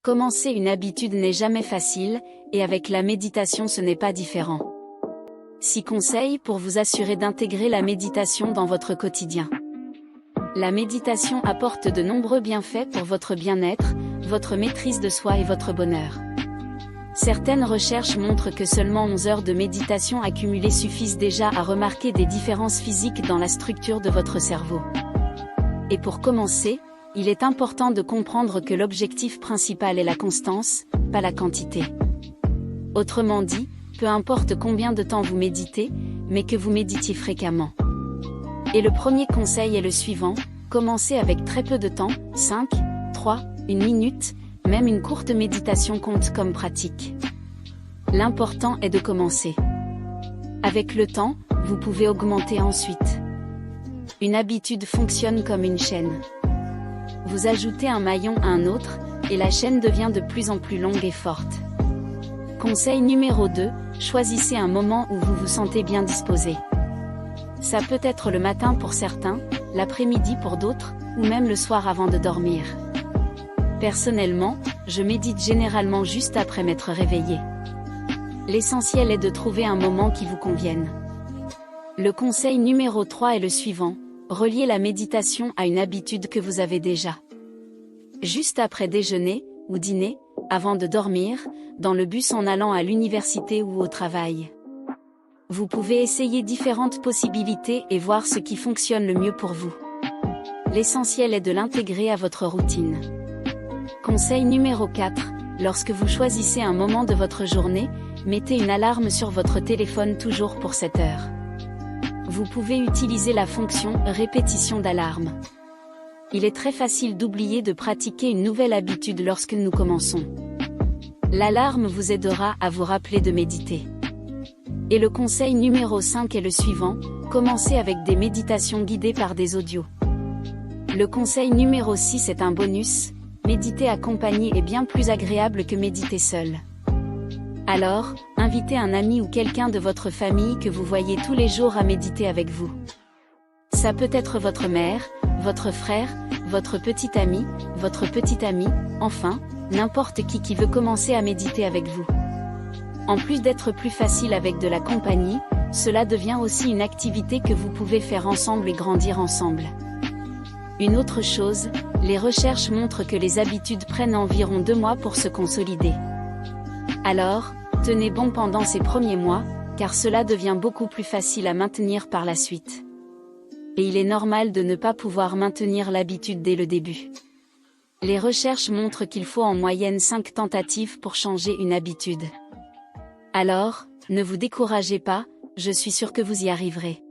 Commencer une habitude n'est jamais facile, et avec la méditation ce n'est pas différent. 6 conseils pour vous assurer d'intégrer la méditation dans votre quotidien. La méditation apporte de nombreux bienfaits pour votre bien-être, votre maîtrise de soi et votre bonheur. Certaines recherches montrent que seulement 11 heures de méditation accumulées suffisent déjà à remarquer des différences physiques dans la structure de votre cerveau. Et pour commencer, il est important de comprendre que l'objectif principal est la constance, pas la quantité. Autrement dit, peu importe combien de temps vous méditez, mais que vous méditiez fréquemment. Et le premier conseil est le suivant, commencez avec très peu de temps, 5, 3, 1 minute, même une courte méditation compte comme pratique. L'important est de commencer. Avec le temps, vous pouvez augmenter ensuite. Une habitude fonctionne comme une chaîne. Vous ajoutez un maillon à un autre, et la chaîne devient de plus en plus longue et forte. Conseil numéro 2, choisissez un moment où vous vous sentez bien disposé. Ça peut être le matin pour certains, l'après-midi pour d'autres, ou même le soir avant de dormir. Personnellement, je médite généralement juste après m'être réveillé. L'essentiel est de trouver un moment qui vous convienne. Le conseil numéro 3 est le suivant. Reliez la méditation à une habitude que vous avez déjà. Juste après déjeuner, ou dîner, avant de dormir, dans le bus en allant à l'université ou au travail. Vous pouvez essayer différentes possibilités et voir ce qui fonctionne le mieux pour vous. L'essentiel est de l'intégrer à votre routine. Conseil numéro 4, lorsque vous choisissez un moment de votre journée, mettez une alarme sur votre téléphone toujours pour cette heure. Vous pouvez utiliser la fonction « répétition d'alarme ». Il est très facile d'oublier de pratiquer une nouvelle habitude lorsque nous commençons. L'alarme vous aidera à vous rappeler de méditer. Et le conseil numéro 5 est le suivant, commencez avec des méditations guidées par des audios. Le conseil numéro 6 est un bonus, méditer accompagné est bien plus agréable que méditer seul. Alors, invitez un ami ou quelqu'un de votre famille que vous voyez tous les jours à méditer avec vous. Ça peut être votre mère, votre frère, votre petit ami, votre petite amie, enfin, n'importe qui veut commencer à méditer avec vous. En plus d'être plus facile avec de la compagnie, cela devient aussi une activité que vous pouvez faire ensemble et grandir ensemble. Une autre chose, les recherches montrent que les habitudes prennent environ 2 mois pour se consolider. Alors, tenez bon pendant ces premiers mois, car cela devient beaucoup plus facile à maintenir par la suite. Et il est normal de ne pas pouvoir maintenir l'habitude dès le début. Les recherches montrent qu'il faut en moyenne 5 tentatives pour changer une habitude. Alors, ne vous découragez pas, je suis sûre que vous y arriverez.